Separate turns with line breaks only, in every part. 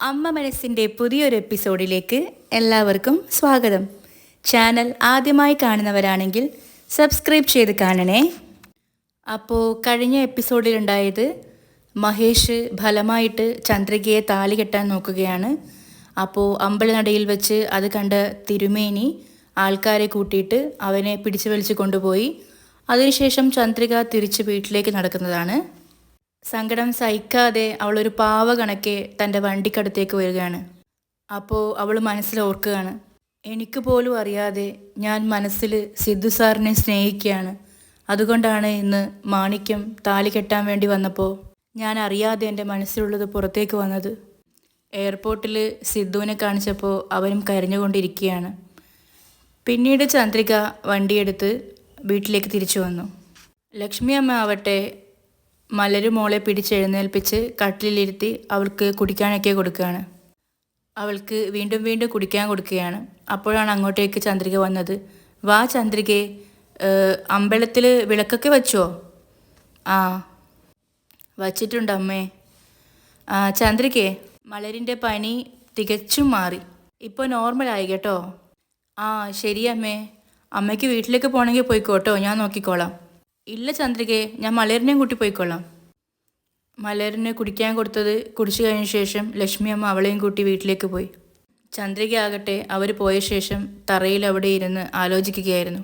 അമ്മ മനസ്സിൻ്റെ പുതിയൊരു എപ്പിസോഡിലേക്ക് എല്ലാവർക്കും സ്വാഗതം. ചാനൽ ആദ്യമായി കാണുന്നവരാണെങ്കിൽ സബ്സ്ക്രൈബ് ചെയ്ത് കാണണേ. അപ്പോൾ കഴിഞ്ഞ എപ്പിസോഡിലുണ്ടായത് മഹേഷ് ഫലമായിട്ട് ചന്ദ്രികയെ താലി കെട്ടാൻ നോക്കുകയാണ്. അപ്പോൾ അമ്പലനടയിൽ വെച്ച് അത് കണ്ട തിരുമേനി ആൾക്കാരെ കൂട്ടിയിട്ട് അവനെ പിടിച്ചു വലിച്ചു കൊണ്ടുപോയി. അതിനുശേഷം ചന്ദ്രിക തിരിച്ച് വീട്ടിലേക്ക് നടക്കുന്നതാണ്. സങ്കടം സഹിക്കാതെ അവളൊരു പാവ കണക്കെ തൻ്റെ വണ്ടിക്കടുത്തേക്ക് വരികയാണ്. അപ്പോൾ അവൾ മനസ്സിൽ ഓർക്കുകയാണ്, എനിക്ക് പോലും അറിയാതെ ഞാൻ മനസ്സിൽ സിദ്ധു സാറിനെ സ്നേഹിക്കുകയാണ്. അതുകൊണ്ടാണ് ഇന്ന് മാണിക്യം താലി കെട്ടാൻ വേണ്ടി വന്നപ്പോൾ ഞാൻ അറിയാതെ എൻ്റെ മനസ്സിലുള്ളത് പുറത്തേക്ക് വന്നത്. എയർപോർട്ടിൽ സിദ്ധുവിനെ കാണിച്ചപ്പോൾ അവനും കരഞ്ഞുകൊണ്ടിരിക്കുകയാണ്. പിന്നീട് ചന്ദ്രിക വണ്ടിയെടുത്ത് വീട്ടിലേക്ക് തിരിച്ചു വന്നു. ലക്ഷ്മി അമ്മ ആവട്ടെ മലരു മോളെ പിടിച്ചെഴുന്നേൽപ്പിച്ച് കട്ടിലിരുത്തി അവൾക്ക് കുടിക്കാനൊക്കെ കൊടുക്കുകയാണ്. അവൾക്ക് വീണ്ടും വീണ്ടും കുടിക്കാൻ കൊടുക്കുകയാണ്. അപ്പോഴാണ് അങ്ങോട്ടേക്ക് ചന്ദ്രിക വന്നത്. വാ ചന്ദ്രികേ, അമ്പലത്തിൽ വിളക്കൊക്കെ വച്ചോ? ആ വച്ചിട്ടുണ്ട് അമ്മേ. ചന്ദ്രികേ, മലരിൻ്റെ പനി തികച്ചും മാറി, ഇപ്പോൾ നോർമലായി കേട്ടോ. ആ ശരി അമ്മേ, അമ്മയ്ക്ക് വീട്ടിലേക്ക് പോകണമെങ്കിൽ പോയിക്കോട്ടോ, ഞാൻ നോക്കിക്കോളാം. ഇല്ല ചന്ദ്രികയെ, ഞാൻ മലരിനെയും കൂട്ടി പോയിക്കൊള്ളാം. മലരിന് കുടിക്കാൻ കൊടുത്തത് കുടിച്ചു കഴിഞ്ഞ ശേഷം ലക്ഷ്മി അമ്മ അവളെയും കൂട്ടി വീട്ടിലേക്ക് പോയി. ചന്ദ്രിക ആകട്ടെ അവർ പോയ ശേഷം തറയിൽ അവിടെ ഇരുന്ന് ആലോചിക്കുകയായിരുന്നു.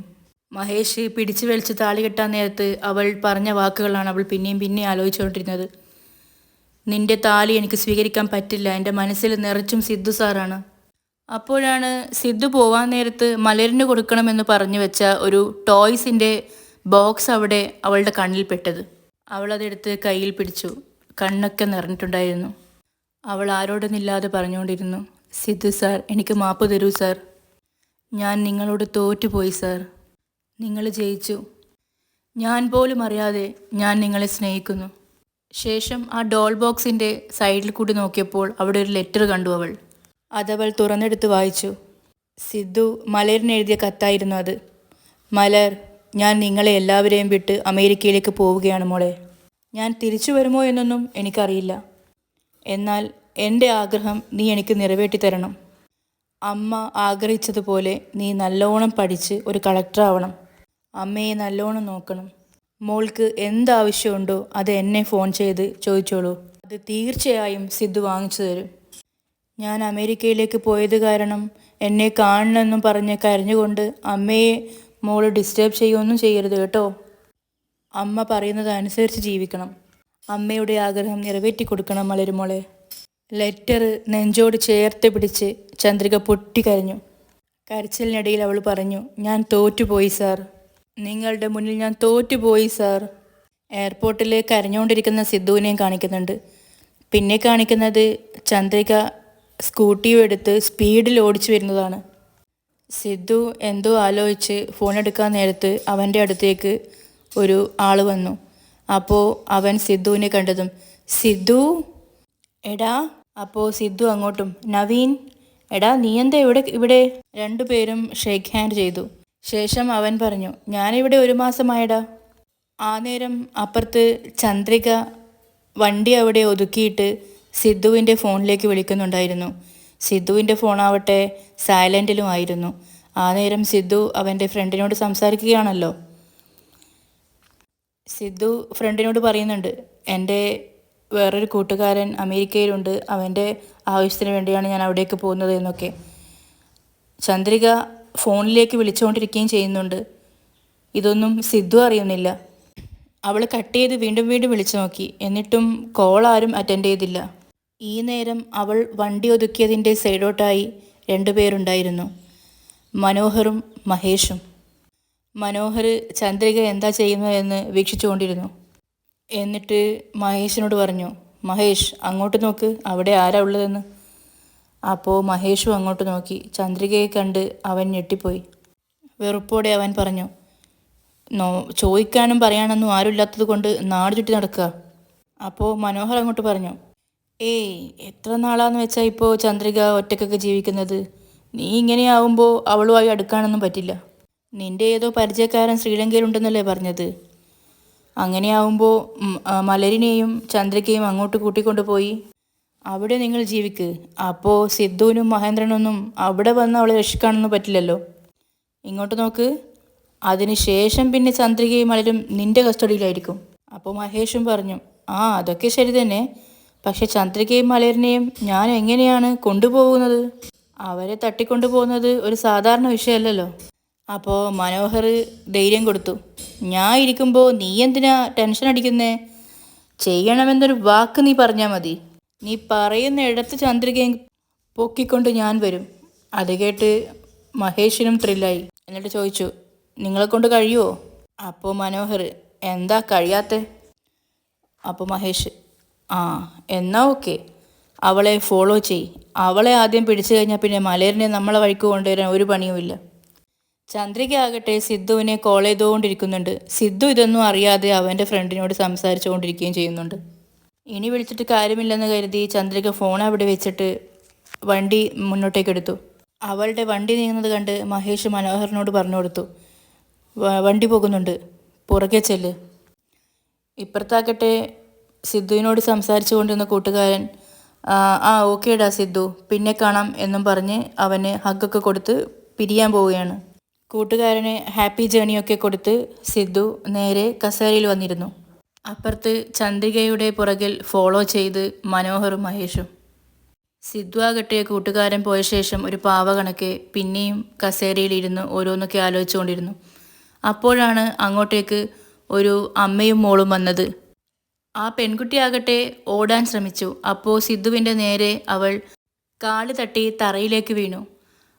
മഹേഷ് പിടിച്ചു വലിച്ച് താലി കെട്ടാൻ നേരത്ത് അവൾ പറഞ്ഞ വാക്കുകളാണ് അവൾ പിന്നെയും ആലോചിച്ചുകൊണ്ടിരുന്നത്. നിന്റെ താലി എനിക്ക് സ്വീകരിക്കാൻ പറ്റില്ല, എൻ്റെ മനസ്സിൽ നിറച്ചും സിദ്ധു സാറാണ്. അപ്പോഴാണ് സിദ്ധു പോവാൻ നേരത്ത് മലരിന് കൊടുക്കണമെന്ന് പറഞ്ഞു വെച്ച ഒരു ടോയ്സിൻ്റെ ബോക്സ് അവിടെ അവളുടെ കണ്ണിൽ പെട്ടത്. അവളതെടുത്ത് കയ്യിൽ പിടിച്ചു. കണ്ണൊക്കെ നിറഞ്ഞിട്ടുണ്ടായിരുന്നു. അവൾ ആരോടൊന്നില്ലാതെ പറഞ്ഞുകൊണ്ടിരുന്നു, സിദ്ധു സാർ, എനിക്ക് മാപ്പ് തരൂ സാർ. ഞാൻ നിങ്ങളോട് തോറ്റുപോയി സാർ. നിങ്ങൾ ജയിച്ചു. ഞാൻ പോലും അറിയാതെ ഞാൻ നിങ്ങളെ സ്നേഹിക്കുന്നു. ശേഷം ആ ഡോൾ ബോക്സിൻ്റെ സൈഡിൽ കൂടി നോക്കിയപ്പോൾ അവിടെ ഒരു ലെറ്റർ കണ്ടു അവൾ. അതവൾ തുറന്നെടുത്ത് വായിച്ചു. സിദ്ധു മലരിന് എഴുതിയ കത്തായിരുന്നു അത്. മലർ, ഞാൻ നിങ്ങളെ എല്ലാവരെയും വിട്ട് അമേരിക്കയിലേക്ക് പോവുകയാണ് മോളെ. ഞാൻ തിരിച്ചു വരുമോ എന്നൊന്നും എനിക്കറിയില്ല. എന്നാൽ എൻ്റെ ആഗ്രഹം നീ എനിക്ക് നിറവേറ്റി തരണം. അമ്മ ആഗ്രഹിച്ചതുപോലെ നീ നല്ലോണം പഠിച്ച് ഒരു കളക്ടറാവണം. അമ്മയെ നല്ലോണം നോക്കണം. മോൾക്ക് എന്താവശ്യമുണ്ടോ അത് എന്നെ ഫോൺ ചെയ്ത് ചോദിച്ചോളൂ. അത് തീർച്ചയായും സിദ്ധു വാങ്ങിച്ചു തരും. ഞാൻ അമേരിക്കയിലേക്ക് പോയത് കാരണം എന്നെ കാണണമെന്നും പറഞ്ഞ് കരഞ്ഞുകൊണ്ട് അമ്മയെ മോള് ഡിസ്റ്റർബ് ചെയ്യുകയൊന്നും ചെയ്യരുത് കേട്ടോ. അമ്മ പറയുന്നത് അനുസരിച്ച് ജീവിക്കണം. അമ്മയുടെ ആഗ്രഹം നിറവേറ്റി കൊടുക്കണം മലരുമോളെ. ലെറ്റർ നെഞ്ചോട് ചേർത്ത് പിടിച്ച് ചന്ദ്രിക പൊട്ടിക്കരഞ്ഞു. കരച്ചിലിനിടയിൽ അവൾ പറഞ്ഞു, ഞാൻ തോറ്റുപോയി സാർ. നിങ്ങളുടെ മുന്നിൽ ഞാൻ തോറ്റുപോയി സാർ. എയർപോർട്ടിൽ കരഞ്ഞുകൊണ്ടിരിക്കുന്ന സിദ്ധുവിനെയും കാണിക്കുന്നുണ്ട്. പിന്നെ കാണിക്കുന്നത് ചന്ദ്രിക സ്കൂട്ടിയും എടുത്ത് സ്പീഡിൽ ഓടിച്ചു വരുന്നതാണ്. സിദ്ധു എന്തോ ആലോചിച്ച് ഫോൺ എടുക്കാൻ നേരത്ത് അവൻ്റെ അടുത്തേക്ക് ഒരു ആൾ വന്നു. അപ്പോൾ അവൻ സിദ്ധുവിനെ കണ്ടതും, സിദ്ധു എടാ. അപ്പോൾ സിദ്ധു അങ്ങോട്ടും, നവീൻ എടാ നീ എന്താ ഇവിടെ? രണ്ടുപേരും ഷേക്ക് ഹാൻഡ് ചെയ്തു. ശേഷം അവൻ പറഞ്ഞു, ഞാനിവിടെ 1 മാസമായടാ. ആ നേരം അപ്പുറത്ത് ചന്ദ്രിക വണ്ടി അവിടെ ഒതുക്കിയിട്ട് സിദ്ധുവിൻ്റെ ഫോണിലേക്ക് വിളിക്കുന്നുണ്ടായിരുന്നു. സിദ്ധുവിൻ്റെ ഫോണാവട്ടെ സൈലൻറ്റിലും ആയിരുന്നു. ആ നേരം സിദ്ധു അവൻ്റെ ഫ്രണ്ടിനോട് സംസാരിക്കുകയാണല്ലോ. സിദ്ധു ഫ്രണ്ടിനോട് പറയുന്നുണ്ട്, എൻ്റെ വേറൊരു കൂട്ടുകാരൻ അമേരിക്കയിലുണ്ട്, അവൻ്റെ ആവശ്യത്തിന് വേണ്ടിയാണ് ഞാൻ അവിടേക്ക് പോകുന്നത് എന്നൊക്കെ. ചന്ദ്രിക ഫോണിലേക്ക് വിളിച്ചുകൊണ്ടിരിക്കുകയും ചെയ്യുന്നുണ്ട്. ഇതൊന്നും സിദ്ധു അറിയുന്നില്ല. അവൾ കട്ട് ചെയ്ത് വീണ്ടും വിളിച്ചു നോക്കി. എന്നിട്ടും കോൾ ആരും അറ്റൻഡ് ചെയ്തില്ല. ഈ നേരം അവൾ വണ്ടി ഒതുക്കിയതിൻ്റെ സൈഡോട്ടായി 2 പേരുണ്ടായിരുന്നു, മനോഹറും മഹേഷും. മനോഹർ ചന്ദ്രിക എന്താ ചെയ്യുന്നതെന്ന് വീക്ഷിച്ചുകൊണ്ടിരുന്നു. എന്നിട്ട് മഹേഷിനോട് പറഞ്ഞു, മഹേഷ് അങ്ങോട്ട് നോക്ക്, അവിടെ ആരാ ഉള്ളതെന്ന്. അപ്പോൾ മഹേഷും അങ്ങോട്ട് നോക്കി. ചന്ദ്രികയെ കണ്ട് അവൻ ഞെട്ടിപ്പോയി. വെറുപ്പോടെ അവൻ പറഞ്ഞു, ചോദിക്കാനും പറയാനൊന്നും ആരുമില്ലാത്തത് കൊണ്ട് നാട് ചുറ്റി നടക്കുക. അപ്പോൾ മനോഹർ അങ്ങോട്ട് പറഞ്ഞു, ഏയ് എത്ര നാളാന്ന് വെച്ചാൽ ഇപ്പോൾ ചന്ദ്രിക ഒറ്റക്കൊക്കെ ജീവിക്കുന്നത്. നീ ഇങ്ങനെയാവുമ്പോൾ അവളുമായി അടുക്കാനൊന്നും പറ്റില്ല. നിൻ്റെ ഏതോ പരിചയക്കാരൻ ശ്രീലങ്കയിലുണ്ടെന്നല്ലേ പറഞ്ഞത്. അങ്ങനെയാവുമ്പോൾ മലരിനെയും ചന്ദ്രികയും അങ്ങോട്ട് കൂട്ടിക്കൊണ്ടുപോയി അവിടെ നിങ്ങൾ ജീവിക്ക്. അപ്പോൾ സിദ്ധുവിനും മഹേന്ദ്രനൊന്നും അവിടെ വന്ന് അവളെ രക്ഷിക്കാനൊന്നും പറ്റില്ലല്ലോ. ഇങ്ങോട്ട് നോക്ക്. അതിനുശേഷം പിന്നെ ചന്ദ്രികയും മലരും നിന്റെ കസ്റ്റഡിയിലായിരിക്കും. അപ്പോൾ മഹേഷും പറഞ്ഞു, ആ അതൊക്കെ ശരി തന്നെ, പക്ഷെ ചന്ദ്രികയും മലരിനെയും ഞാൻ എങ്ങനെയാണ് കൊണ്ടുപോകുന്നത്? അവരെ തട്ടിക്കൊണ്ടുപോകുന്നത് ഒരു സാധാരണ വിഷയമല്ലല്ലോ. അപ്പോൾ മനോഹർ ധൈര്യം കൊടുത്തു, ഞാൻ ഇരിക്കുമ്പോൾ നീ എന്തിനാ ടെൻഷൻ അടിക്കുന്നേ? ചെയ്യണമെന്നൊരു വാക്ക് നീ പറഞ്ഞാൽ മതി. നീ പറയുന്ന ഇടത്ത് ചന്ദ്രികയും പൊക്കിക്കൊണ്ട് ഞാൻ വരും. അത് കേട്ട് മഹേഷിനും ത്രില്ലായി. എന്നിട്ട് ചോദിച്ചു, നിങ്ങളെ കൊണ്ട് കഴിയുമോ? അപ്പോൾ മനോഹർ, എന്താ കഴിയാത്തെ? അപ്പോൾ മഹേഷ്, ആ എന്നാ ഓക്കെ, അവളെ ഫോളോ ചെയ്. അവളെ ആദ്യം പിടിച്ചു കഴിഞ്ഞാൽ പിന്നെ മലരിനെ നമ്മളെ വഴിക്ക് കൊണ്ടുവരാൻ ഒരു പണിയുമില്ല. ചന്ദ്രിക ആകട്ടെ സിദ്ധുവിനെ കോൾ ചെയ്തുകൊണ്ടിരിക്കുന്നുണ്ട്. സിദ്ധു ഇതൊന്നും അറിയാതെ അവൻ്റെ ഫ്രണ്ടിനോട് സംസാരിച്ചു കൊണ്ടിരിക്കുകയും ചെയ്യുന്നുണ്ട്. ഇനി വിളിച്ചിട്ട് കാര്യമില്ലെന്ന് കരുതി ചന്ദ്രിക ഫോൺ അവിടെ വെച്ചിട്ട് വണ്ടി മുന്നോട്ടേക്ക് എടുത്തു. അവളുടെ വണ്ടി നീങ്ങുന്നത് കണ്ട് മഹേഷ് മനോഹറിനോട് പറഞ്ഞു കൊടുത്തു, വണ്ടി പോകുന്നുണ്ട്, പുറകെ ചെല്ല്. ഇപ്പുറത്താക്കട്ടെ സിദ്ധുവിനോട് സംസാരിച്ചു കൊണ്ടിരുന്ന കൂട്ടുകാരൻ, ആ ഓക്കേടാ സിദ്ധു, പിന്നെ കാണാം എന്നും പറഞ്ഞ് അവന് ഹഗ്ഗൊക്കെ കൊടുത്ത് പിരിയാൻ പോവുകയാണ്. കൂട്ടുകാരന് ഹാപ്പി ജേണിയൊക്കെ കൊടുത്ത് സിദ്ധു നേരെ കസേരയിൽ വന്നിരുന്നു. അപ്പുറത്ത് ചന്ദ്രികയുടെ പുറകിൽ ഫോളോ ചെയ്ത് മനോഹറും മഹേഷും. സിദ്ധു ആകട്ടെ കൂട്ടുകാരൻ പോയ ശേഷം ഒരു പാവ കണക്കെ പിന്നെയും കസേരയിലിരുന്ന് ഓരോന്നൊക്കെ ആലോചിച്ചുകൊണ്ടിരുന്നു. അപ്പോഴാണ് അങ്ങോട്ടേക്ക് ഒരു അമ്മയും മോളും വന്നത്. ആ പെൺകുട്ടിയാകട്ടെ ഓടാൻ ശ്രമിച്ചു. അപ്പോൾ സിദ്ധുവിൻ്റെ നേരെ അവൾ കാല് തട്ടി തറയിലേക്ക് വീണു.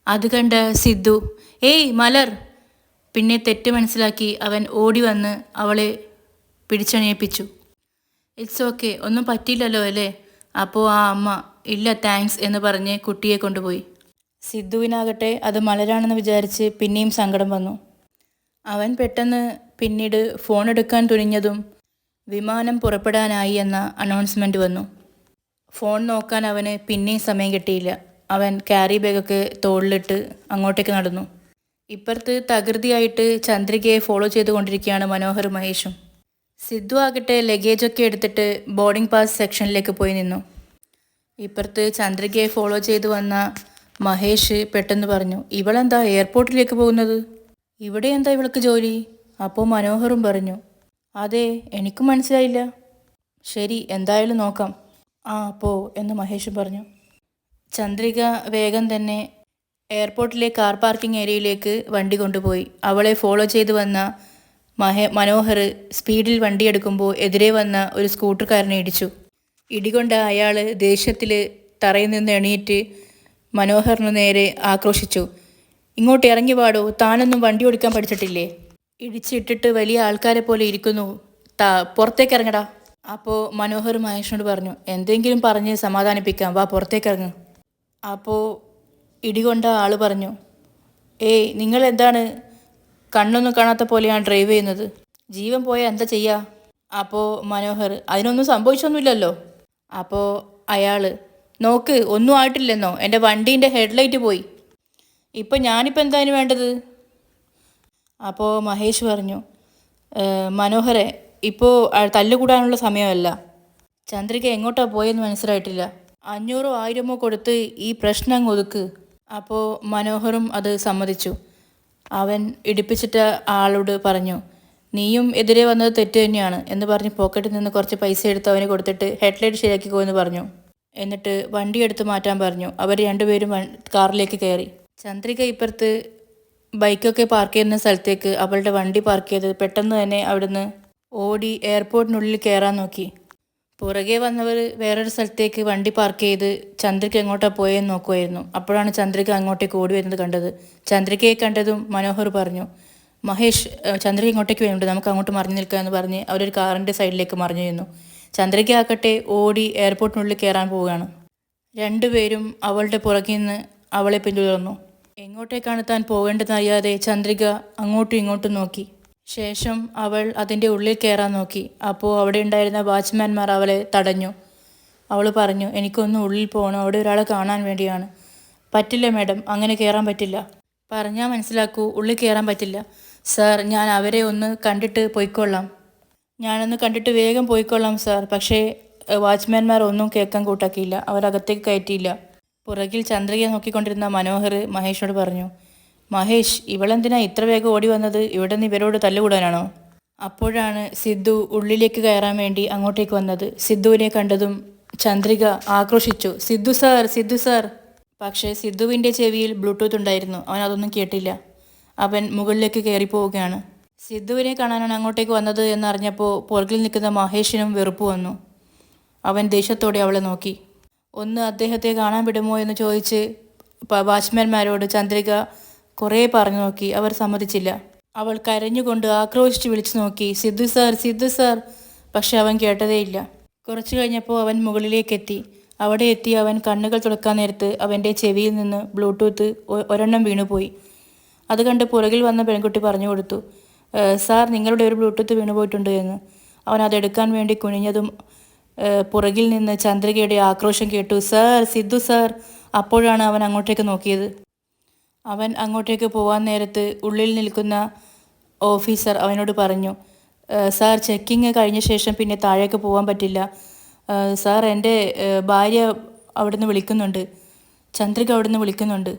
അത് കണ്ട സിദ്ധു, ഏയ് മലർ! പിന്നെ തെറ്റ് മനസ്സിലാക്കി അവൻ ഓടി വന്ന് അവളെ പിടിച്ചണിയിപ്പിച്ചു. ഇറ്റ്സ് ഓക്കെ, ഒന്നും പറ്റിയില്ലല്ലോ അല്ലേ? അപ്പോൾ ആ അമ്മ, ഇല്ല താങ്ക്സ് എന്ന് പറഞ്ഞ് കുട്ടിയെ കൊണ്ടുപോയി. സിദ്ധുവിനാകട്ടെ അത് മലരാണെന്ന് വിചാരിച്ച് പിന്നെയും സങ്കടം വന്നു. അവൻ പെട്ടെന്ന് പിന്നീട് ഫോൺ എടുക്കാൻ തുനിഞ്ഞതും വിമാനം പുറപ്പെടാനായി എന്ന അനൗൺസ്മെൻറ്റ് വന്നു. ഫോൺ നോക്കാൻ അവന് പിന്നെയും സമയം കിട്ടിയില്ല. അവൻ ക്യാരി ബാഗൊക്കെ തോളിലിട്ട് അങ്ങോട്ടേക്ക് നടന്നു. ഇപ്പുറത്ത് തകൃതിയായിട്ട് ചന്ദ്രികയെ ഫോളോ ചെയ്തുകൊണ്ടിരിക്കുകയാണ് മനോഹറും മഹേഷും. സിദ്ധു ആകട്ടെ ലഗേജൊക്കെ എടുത്തിട്ട് ബോർഡിംഗ് പാസ് സെക്ഷനിലേക്ക് പോയി നിന്നു. ഇപ്പുറത്ത് ചന്ദ്രികയെ ഫോളോ ചെയ്ത് വന്ന മഹേഷ് പെട്ടെന്ന് പറഞ്ഞു, ഇവളെന്താ എയർപോർട്ടിലേക്ക് പോകുന്നത്? ഇവിടെ എന്താ ഇവൾക്ക് ജോലി? അപ്പോൾ മനോഹറും പറഞ്ഞു, അതെ എനിക്കും മനസ്സിലായില്ല. ശരി, എന്തായാലും നോക്കാം. ആ പോ എന്ന് മഹേഷും പറഞ്ഞു. ചന്ദ്രിക വേഗം തന്നെ എയർപോർട്ടിലെ കാർ പാർക്കിംഗ് ഏരിയയിലേക്ക് വണ്ടി കൊണ്ടുപോയി. അവളെ ഫോളോ ചെയ്ത് വന്ന മനോഹർ സ്പീഡിൽ വണ്ടിയെടുക്കുമ്പോൾ എതിരെ വന്ന ഒരു സ്കൂട്ടർക്കാരനെ ഇടിച്ചു. ഇടികൊണ്ട അയാൾ ദേഷ്യത്തിൽ തറയിൽ നിന്ന് എണീറ്റ് മനോഹറിന് നേരെ ആക്രോശിച്ചു. ഇങ്ങോട്ട് ഇറങ്ങി പാടോ, താനൊന്നും വണ്ടി ഓടിക്കാൻ പഠിച്ചിട്ടില്ലേ? ഇടിച്ചിട്ടിട്ട് വലിയ ആൾക്കാരെ പോലെ ഇരിക്കുന്നു, പുറത്തേക്ക് ഇറങ്ങടാ. അപ്പോൾ മനോഹർ മഹേഷിനോട് പറഞ്ഞു, എന്തെങ്കിലും പറഞ്ഞ് സമാധാനിപ്പിക്കാം, വാ പുറത്തേക്ക് ഇറങ്ങ്. അപ്പോൾ ഇടികൊണ്ട ആൾ പറഞ്ഞു, ഏയ് നിങ്ങൾ എന്താണ് കണ്ണൊന്നും കാണാത്ത പോലെയാണ് ഡ്രൈവ് ചെയ്യുന്നത്? ജീവൻ പോയാൽ എന്താ ചെയ്യുക? അപ്പോൾ മനോഹർ, അതിനൊന്നും സംഭവിച്ചൊന്നുമില്ലല്ലോ. അപ്പോൾ അയാൾ, നോക്ക് ഒന്നും ആയിട്ടില്ലെന്നോ, എൻ്റെ വണ്ടീൻ്റെ ഹെഡ്ലൈറ്റ് പോയി. ഞാനിപ്പോൾ എന്താ അതിന് വേണ്ടത്? അപ്പോൾ മഹേഷ് പറഞ്ഞു, മനോഹരെ ഇപ്പോൾ തല്ലുകൂടാനുള്ള സമയമല്ല. ചന്ദ്രിക എങ്ങോട്ടാണ് പോയെന്ന് മനസ്സിലായിട്ടില്ല. 500 1000 കൊടുത്ത് ഈ പ്രശ്നം അങ്ങ് ഒതുക്ക്. അപ്പോൾ മനോഹറും അത് സമ്മതിച്ചു. അവൻ ഇടിപ്പിച്ചിട്ട ആളോട് പറഞ്ഞു, നീയും എതിരെ വന്നത് തെറ്റ് തന്നെയാണ് എന്ന് പറഞ്ഞ് പോക്കറ്റിൽ നിന്ന് കുറച്ച് പൈസ എടുത്ത് അവന് കൊടുത്തിട്ട് ഹെഡ്ലൈറ്റ് ശരിയാക്കിക്കോ എന്ന് പറഞ്ഞു. എന്നിട്ട് വണ്ടി എടുത്ത് മാറ്റാൻ പറഞ്ഞു. അവർ രണ്ടുപേരും കാറിലേക്ക് കയറി. ചന്ദ്രിക ഇപ്പുറത്ത് ബൈക്കൊക്കെ പാർക്ക് ചെയ്യുന്ന സ്ഥലത്തേക്ക് അവളുടെ വണ്ടി പാർക്ക് ചെയ്ത് പെട്ടെന്ന് തന്നെ അവിടുന്ന് ഓടി എയർപോർട്ടിനുള്ളിൽ കയറാൻ നോക്കി. പുറകെ വന്നവർ വേറൊരു സ്ഥലത്തേക്ക് വണ്ടി പാർക്ക് ചെയ്ത് ചന്ദ്രിക എങ്ങോട്ടാണ് പോയെന്ന് നോക്കുമായിരുന്നു. അപ്പോഴാണ് ചന്ദ്രിക അങ്ങോട്ടേക്ക് ഓടി വരുന്നത് കണ്ടത്. ചന്ദ്രികയെ കണ്ടതും മനോഹർ പറഞ്ഞു, മഹേഷ്, ചന്ദ്രിക ഇങ്ങോട്ടേക്ക് വരുന്നുണ്ട്, നമുക്ക് അങ്ങോട്ട് മറിഞ്ഞു നിൽക്കുക എന്ന് പറഞ്ഞ് അവരൊരു കാറിൻ്റെ സൈഡിലേക്ക് മറിഞ്ഞു നിന്നു. ചന്ദ്രിക ആക്കട്ടെ ഓടി എയർപോർട്ടിനുള്ളിൽ കയറാൻ പോവുകയാണ്. രണ്ടുപേരും അവളുടെ പുറകിൽ നിന്ന് അവളെ പിന്തുടർന്നു. എങ്ങോട്ടേക്കാണ് താൻ പോകേണ്ടതെന്നറിയാതെ ചന്ദ്രിക അങ്ങോട്ടും ഇങ്ങോട്ടും നോക്കി. ശേഷം അവൾ അതിൻ്റെ ഉള്ളിൽ കയറാൻ നോക്കി. അപ്പോൾ അവിടെ ഉണ്ടായിരുന്ന വാച്ച്മാൻമാർ അവളെ തടഞ്ഞു. അവൾ പറഞ്ഞു, എനിക്കൊന്ന് ഉള്ളിൽ പോകണം, അവിടെ ഒരാളെ കാണാൻ വേണ്ടിയാണ്. പറ്റില്ല മാഡം, അങ്ങനെ കയറാൻ പറ്റില്ല. പറഞ്ഞാൽ മനസ്സിലാക്കൂ, ഉള്ളിൽ കയറാൻ പറ്റില്ല. സാർ, ഞാൻ അവരെ ഒന്ന് കണ്ടിട്ട് പോയിക്കൊള്ളാം. ഞാനൊന്ന് കണ്ടിട്ട് വേഗം പോയിക്കൊള്ളാം സാർ, പക്ഷേ വാച്ച്മാൻമാർ ഒന്നും കേൾക്കാൻ കൂട്ടാക്കിയില്ല. അവരകത്തേക്ക് കയറ്റിയില്ല. പുറകിൽ ചന്ദ്രികയെ നോക്കിക്കൊണ്ടിരുന്ന മനോഹർ മഹേഷിനോട് പറഞ്ഞു, മഹേഷ്, ഇവളെന്തിനാ ഇത്ര വേഗം ഓടി വന്നത്? ഇവിടെ നിന്ന് ഇവരോട് തല്ലുകൂടാനാണോ? അപ്പോഴാണ് സിദ്ധു ഉള്ളിലേക്ക് കയറാൻ വേണ്ടി അങ്ങോട്ടേക്ക് വന്നത്. സിദ്ധുവിനെ കണ്ടതും ചന്ദ്രിക ആക്രോശിച്ചു, സിദ്ധു സാർ, സിദ്ധു സാർ. പക്ഷേ സിദ്ധുവിൻ്റെ ചെവിയിൽ ബ്ലൂടൂത്ത് ഉണ്ടായിരുന്നു. അവൻ അതൊന്നും കേട്ടില്ല. അവൻ മുകളിലേക്ക് കയറിപ്പോവുകയാണ്. സിദ്ധുവിനെ കാണാനാണ് അങ്ങോട്ടേക്ക് വന്നത് എന്നറിഞ്ഞപ്പോൾ പുറകിൽ നിൽക്കുന്ന മഹേഷിനും വെറുപ്പ് വന്നു. അവൻ ദേഷ്യത്തോടെ അവളെ നോക്കി. ഒന്ന് അദ്ദേഹത്തെ കാണാൻ വിടുമോ എന്ന് ചോദിച്ച് വാച്ച്മാൻമാരോട് ചന്ദ്രിക കുറേ പറഞ്ഞു നോക്കി. അവർ സമ്മതിച്ചില്ല. അവൾ കരഞ്ഞുകൊണ്ട് ആക്രോശിച്ച് വിളിച്ചു നോക്കി, സിദ്ധു സാർ, സിദ്ധു സാർ. പക്ഷെ അവൻ കേട്ടതേയില്ല. കുറച്ചു കഴിഞ്ഞപ്പോൾ അവൻ മുകളിലേക്കെത്തി. അവിടെ എത്തി അവൻ കണ്ണുകൾ തുറക്കാൻ നേരത്ത് അവൻ്റെ ചെവിയിൽ നിന്ന് ബ്ലൂടൂത്ത് ഒരെണ്ണം വീണുപോയി. അത് കണ്ട് പുറകിൽ വന്ന പെൺകുട്ടി പറഞ്ഞു കൊടുത്തു, സാർ, നിങ്ങളുടെ ഒരു ബ്ലൂടൂത്ത് വീണുപോയിട്ടുണ്ട് എന്ന്. അവൻ അതെടുക്കാൻ വേണ്ടി കുനിഞ്ഞതും പുറകിൽ നിന്ന് ചന്ദ്രികയുടെ ആക്രോശം കേട്ടു, സാർ, സിദ്ധു സാർ. അപ്പോഴാണ് അവൻ അങ്ങോട്ടേക്ക് നോക്കിയത്. അവൻ അങ്ങോട്ടേക്ക് പോകാൻ നേരത്ത് ഉള്ളിൽ നിൽക്കുന്ന ഓഫീസർ അവനോട് പറഞ്ഞു, സാർ, ചെക്കിങ് കഴിഞ്ഞ ശേഷം പിന്നെ താഴേക്ക് പോകാൻ പറ്റില്ല. സാർ, എൻ്റെ ഭാര്യ അവിടുന്ന് വിളിക്കുന്നുണ്ട്, ചന്ദ്രിക അവിടുന്ന് വിളിക്കുന്നുണ്ട്,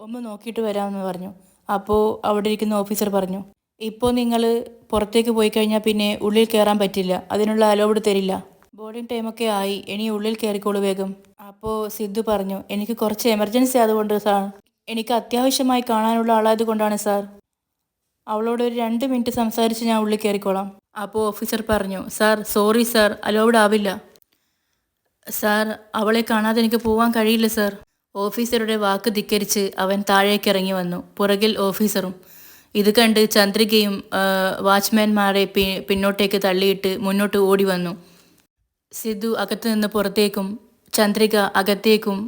ഒന്ന് നോക്കിയിട്ട് വരാമെന്ന് പറഞ്ഞു. അപ്പോൾ അവിടെ ഇരിക്കുന്ന ഓഫീസർ പറഞ്ഞു, ഇപ്പോൾ നിങ്ങൾ പുറത്തേക്ക് പോയി കഴിഞ്ഞാൽ പിന്നെ ഉള്ളിൽ കയറാൻ പറ്റില്ല, അതിനുള്ള അലോവ്ഡ് തരില്ല. ബോർഡിംഗ് ടൈമൊക്കെ ആയി, ഇനി ഉള്ളിൽ കയറിക്കോളൂ വേഗം. അപ്പോൾ സിദ്ധു പറഞ്ഞു, എനിക്ക് കുറച്ച് എമർജൻസി അതുകൊണ്ട് സാർ, എനിക്ക് അത്യാവശ്യമായി കാണാനുള്ള ആളായത് കൊണ്ടാണ് സാർ. അവളോട് ഒരു 2 മിനിറ്റ് സംസാരിച്ച് ഞാൻ ഉള്ളിൽ കയറിക്കോളാം. അപ്പോൾ ഓഫീസർ പറഞ്ഞു, സാർ, സോറി സാർ, അലോവ്ഡ് ആവില്ല. സാർ, അവളെ കാണാതെ എനിക്ക് പോകാൻ കഴിയില്ല സാർ. ഓഫീസറുടെ വാക്ക് ധിക്കരിച്ച് അവൻ താഴേക്ക് ഇറങ്ങി വന്നു. പുറകിൽ ഓഫീസറും. ഇത് കണ്ട് ചന്ദ്രികയും വാച്ച്മാൻമാരെ പിന്നോട്ടേക്ക് തള്ളിയിട്ട് മുന്നോട്ട് ഓടി വന്നു. സിദ്ധു അകത്തു നിന്ന് പുറത്തേക്കും ചന്ദ്രിക അകത്തേക്കും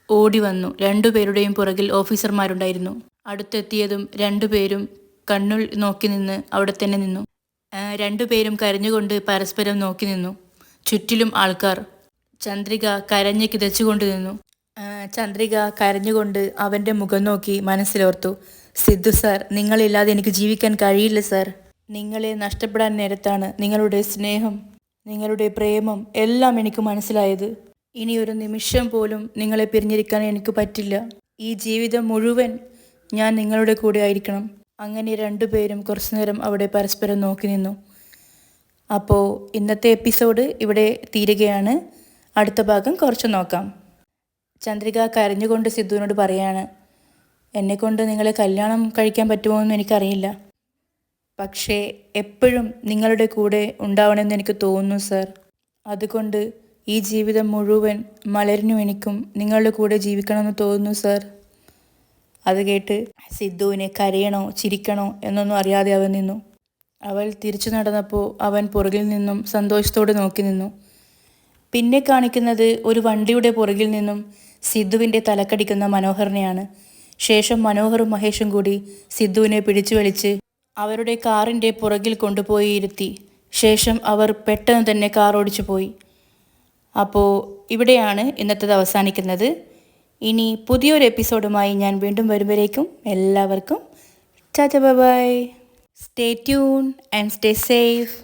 ഓടി വന്നു. 2 പേരുടെയും പുറകിൽ ഓഫീസർമാരുണ്ടായിരുന്നു. അടുത്തെത്തിയതും 2 പേരും കണ്ണുൾ നോക്കി നിന്ന് അവിടെ തന്നെ നിന്നു. 2 പേരും കരഞ്ഞുകൊണ്ട് പരസ്പരം നോക്കി നിന്നു. ചുറ്റിലും ആൾക്കാർ. ചന്ദ്രിക കരഞ്ഞ് കിതച്ചുകൊണ്ട് നിന്നു. ചന്ദ്രിക കരഞ്ഞുകൊണ്ട് അവൻ്റെ മുഖം നോക്കി മനസ്സിലോർത്തു, സിദ്ധു സാർ, നിങ്ങളില്ലാതെ എനിക്ക് ജീവിക്കാൻ കഴിയില്ല സാർ. നിങ്ങളെ നഷ്ടപ്പെടാൻ നേരത്താണ് നിങ്ങളുടെ സ്നേഹം, നിങ്ങളുടെ പ്രേമം എല്ലാം എനിക്ക് മനസ്സിലായത്. ഇനി ഒരു നിമിഷം പോലും നിങ്ങളെ പിരിഞ്ഞിരിക്കാൻ എനിക്ക് പറ്റില്ല. ഈ ജീവിതം മുഴുവൻ ഞാൻ നിങ്ങളുടെ കൂടെ ആയിരിക്കണം. അങ്ങനെ 2 പേരും കുറച്ചു നേരം അവിടെ പരസ്പരം നോക്കി നിന്നു. അപ്പോൾ ഇന്നത്തെ എപ്പിസോഡ് ഇവിടെ തീരുകയാണ്. അടുത്ത ഭാഗം കുറച്ച് നോക്കാം. ചന്ദ്രിക കരഞ്ഞുകൊണ്ട് സിദ്ധുവിനോട് പറയാണ്, എന്നെക്കൊണ്ട് നിങ്ങളെ കല്യാണം കഴിക്കാൻ പറ്റുമോ എന്ന് എനിക്കറിയില്ല, പക്ഷേ എപ്പോഴും നിങ്ങളുടെ കൂടെ ഉണ്ടാവണമെന്ന് എനിക്ക് തോന്നുന്നു സാർ. അതുകൊണ്ട് ഈ ജീവിതം മുഴുവൻ മലരിനും എനിക്കും നിങ്ങളുടെ കൂടെ ജീവിക്കണമെന്ന് തോന്നുന്നു സാർ. അത് കേട്ട് സിദ്ധുവിനെ കരയണോ ചിരിക്കണോ എന്നൊന്നും അറിയാതെ അവൻ നിന്നു. അവൾ തിരിച്ചു നടന്നപ്പോൾ അവൻ പുറകിൽ നിന്നും സന്തോഷത്തോടെ നോക്കി നിന്നു. പിന്നെ കാണിക്കുന്നത് ഒരു വണ്ടിയുടെ പുറകിൽ നിന്നും സിദ്ധുവിൻ്റെ തലക്കടിക്കുന്ന മനോഹറിനെയാണ്. ശേഷം മനോഹറും മഹേഷും കൂടി സിദ്ധുവിനെ പിടിച്ചു വലിച്ച് അവരുടെ കാറിൻ്റെ പുറകിൽ കൊണ്ടുപോയി ഇരുത്തി. ശേഷം അവർ പെട്ടെന്ന് തന്നെ കാർ ഓടിച്ചു പോയി. അപ്പോൾ ഇവിടെയാണ് ഇന്നത്തേത് അവസാനിക്കുന്നത്. ഇനി പുതിയൊരു എപ്പിസോഡുമായി ഞാൻ വീണ്ടും വരുമ്പോഴേക്കും എല്ലാവർക്കും Tata bye bye. Stay tune and stay safe.